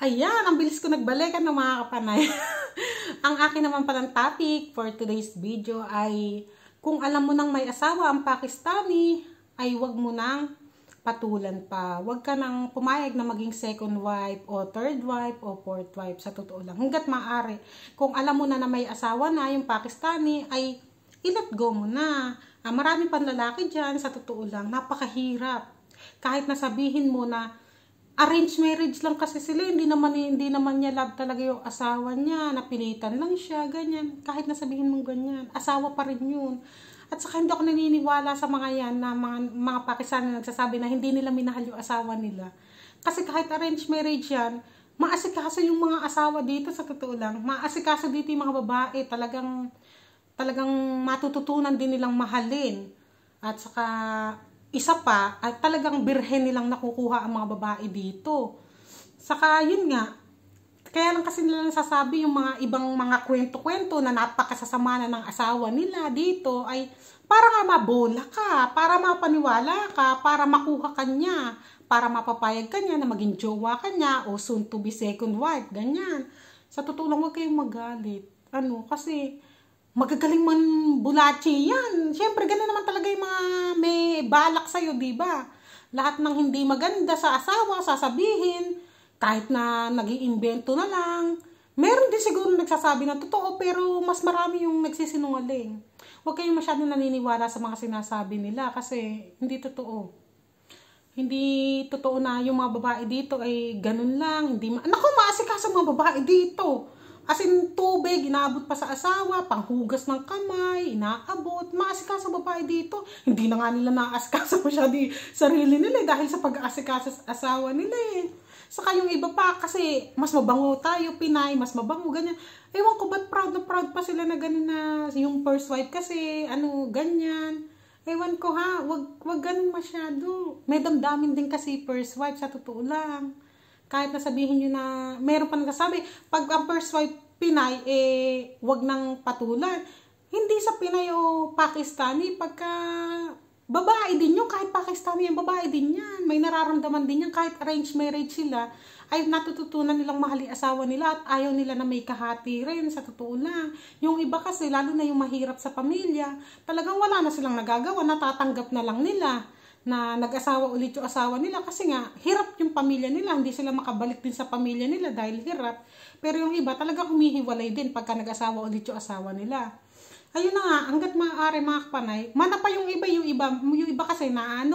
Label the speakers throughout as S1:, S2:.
S1: Ayan, ang bilis ko nagbalikan ng mga kapanay. Ang akin naman palang topic for today's video ay kung alam mo nang may asawa ang Pakistani, ay wag mo nang patulan pa. Wag ka nang pumayag na maging second wife o third wife o fourth wife, sa totoo lang. Hanggat maaari. Kung alam mo na na may asawa na yung Pakistani, ay i-let go mo na. Maraming panlalaki dyan, sa totoo lang, napakahirap. Kahit nasabihin mo na arranged marriage lang kasi sila, hindi naman niya love talaga yung asawa niya, napilitan lang siya, ganyan. Kahit nasabihin mong ganyan, asawa pa rin yun. At saka hindi ako naniniwala sa mga yan na mga Pakistani na nagsasabi na hindi nila minahal yung asawa nila. Kasi kahit arranged marriage yan, maasikaso yung mga asawa dito, sa totoo lang. Maasikaso dito yung mga babae, talagang matututunan din nilang mahalin. At saka isa pa, at talagang birhen nilang nakukuha ang mga babae dito. Saka yun nga, kaya lang kasi nila nasasabi yung mga ibang mga kwento-kwento na napakasasama na ng asawa nila dito ay para nga mabola ka, para mapaniwala ka, para makuha ka niya, para mapapayag ka niya na maging jowa ka niya o soon to be second wife, ganyan. Sa totoo lang, huwag kayong magalit. Kasi magagaling man bulachi yan. Siyempre, ganun naman talaga yung mga may balak sa'yo, diba? Lahat ng hindi maganda sa asawa, sasabihin, kahit na nag-iimbento na lang. Meron din siguro nagsasabi na totoo, pero mas marami yung nagsisinungaling. Huwag kayong masyadong naniniwala sa mga sinasabi nila kasi hindi totoo. Hindi totoo na yung mga babae dito ay ganun lang. Naku, maasikaso mga babae dito. As in, tubig, inaabot pa sa asawa, panghugas ng kamay, inaabot, maasikaso babae dito. Hindi na nga nila naasikaso masyadi sarili nila dahil sa pag-aasikaso sa asawa nila Saka yung iba pa, kasi mas mabango tayo, Pinay, mas mabango, ganyan. Ewan ko ba't proud na proud pa sila na ganun na yung first wife kasi, ganyan. Ewan ko ha, wag ganun masyado. May damdamin din kasi first wife, sa totoo lang. Kahit na sabihin nyo na, meron pa nagsasabi, pag ang first wife Pinay, wag nang patulan. Hindi sa Pinay o Pakistani, pagka babae din yun, kahit Pakistani yung babae din yan. May nararamdaman din yan, kahit arranged marriage sila, ay natututunan nilang mahali asawa nila at ayaw nila na may kahati rin, sa totoo lang. Yung iba kasi, lalo na yung mahirap sa pamilya, talagang wala na silang nagagawa, natatanggap na lang nila na nag-asawa ulit yung asawa nila kasi nga, hirap yung pamilya nila, hindi sila makabalik din sa pamilya nila dahil hirap. Pero yung iba talaga humihiwalay din pagka nag-asawa ulit yung asawa nila. Ayun na nga, hanggat maaari mga kapanay, mana pa yung iba kasi na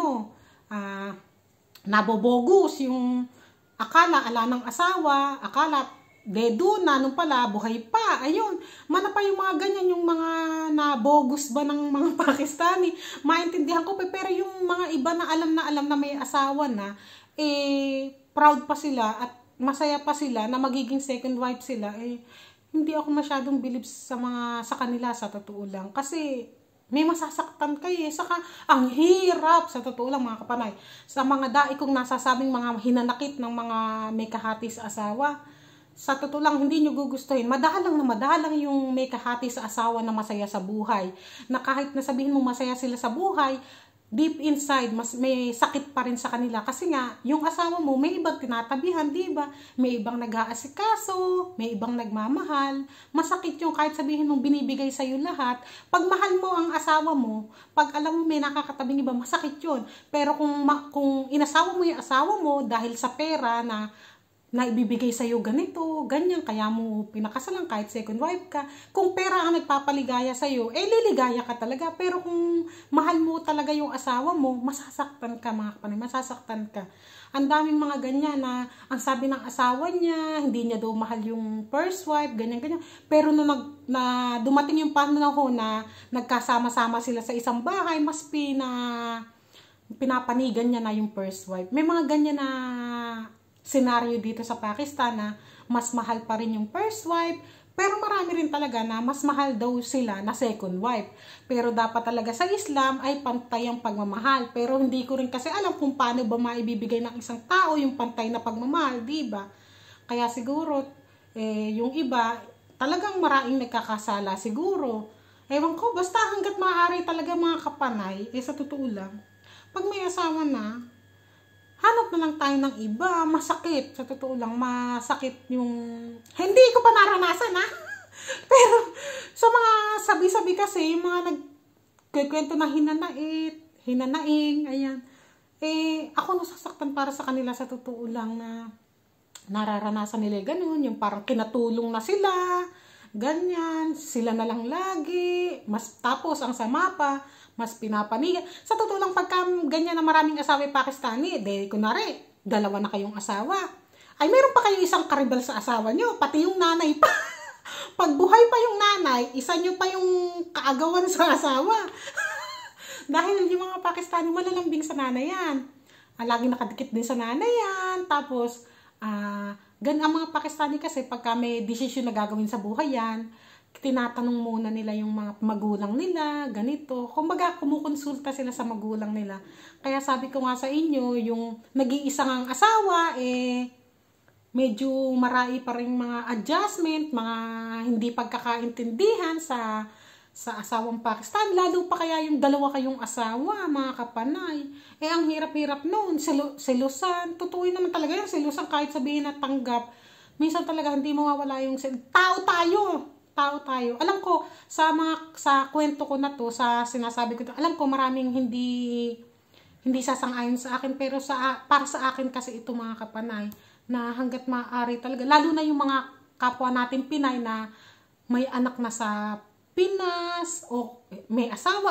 S1: nabobogus, yung akala ala ng asawa, akala dedo na, nung pala, buhay pa. Ayun, mana pa yung mga ganyan, yung mga nabogus ba ng mga Pakistani. Maintindihan ko, pero yung mga iba na alam na may asawa na, proud pa sila at masaya pa sila na magiging second wife sila, hindi ako masyadong believe sa kanila, sa totoo lang. Kasi may masasaktan kayo Saka ang hirap, sa totoo lang mga kapanay. Sa mga dai kong nasasabing mga hinanakit ng mga may kahati sa asawa, sa totoo lang, hindi nyo gugustuhin. Madalang yung may kahati sa asawa na masaya sa buhay. Na kahit nasabihin mo masaya sila sa buhay, deep inside, mas may sakit pa rin sa kanila. Kasi nga, yung asawa mo, may ibang tinatabihan, diba? May ibang nag-aasikaso, may ibang nagmamahal. Masakit yung kahit sabihin mong binibigay sa'yo lahat. Pag mahal mo ang asawa mo, pag alam mo may nakakatabing iba, masakit yun. Pero kung inasawa mo yung asawa mo dahil sa pera na ibibigay sa'yo ganito, ganyan, kaya mo pinakasalan kahit second wife ka. Kung pera ang nagpapaligaya sa'yo, liligaya ka talaga. Pero kung mahal mo talaga yung asawa mo, masasaktan ka mga kapanay, masasaktan ka. Ang daming mga ganyan na ang sabi ng asawa niya, hindi niya daw mahal yung first wife, ganyan. Pero nung dumating yung panahon na nagkasama-sama sila sa isang bahay, mas pinapanigan niya na yung first wife. May mga ganyan na senaryo dito sa Pakistan na mas mahal pa rin yung first wife, pero marami rin talaga na mas mahal daw sila na second wife. Pero dapat talaga sa Islam ay pantay ang pagmamahal. Pero hindi ko rin kasi alam kung paano ba maibibigay ng isang tao yung pantay na pagmamahal, diba? Kaya siguro, yung iba, talagang maraming nagkakasala siguro. Ewan ko, basta hanggat maaari talaga mga kapanay, sa totoo lang, pag may asawa na, hanap na lang tayo ng iba. Masakit, sa totoo lang, masakit yung, hindi ko pa naranasan ha. Pero sa mga sabi-sabi kasi, yung mga nagkikwento na hinanaing, ayan. Ako nasasaktan para sa kanila sa totoo lang na nararanasan nila ganun, yung parang kinatulong na sila, ganyan, sila na lang lagi, tapos ang sama pa, mas pinapanigan. Sa totoo lang, pagka ganyan na maraming asawa yung Pakistani, kunwari, dalawa na kayong asawa, ay meron pa kayong isang karibal sa asawa nyo, pati yung nanay pa. Pag buhay pa yung nanay, isa nyo pa yung kaagawan sa asawa. Dahil yung mga Pakistani malalambing sa nanay yan. Laging nakadikit din sa nanay yan. Tapos, ganun ang mga Pakistani kasi pagka may desisyon na gagawin sa buhay yan, tinatanong muna nila yung mga magulang nila, ganito. Kumbaga, kumukonsulta sila sa magulang nila. Kaya sabi ko nga sa inyo, yung nag-iisang asawa, medyo marai pa rin mga adjustment, mga hindi pagkakaintindihan sa asawang Pakistan. Lalo pa kaya yung dalawa kayong asawa, mga kapanay. Ang hirap-hirap noon, selusan. Totoo naman talaga yung selusan, kahit sabihin na tanggap. Minsan talaga hindi mawawala yung tao tayo. Alam ko, sa kwento ko na to, sa sinasabi ko to, alam ko maraming hindi sasang-ayon sa akin, pero para sa akin kasi ito, mga kapanay, na hanggat maaari talaga, lalo na yung mga kapwa natin Pinay na may anak na sa Pinas o may asawa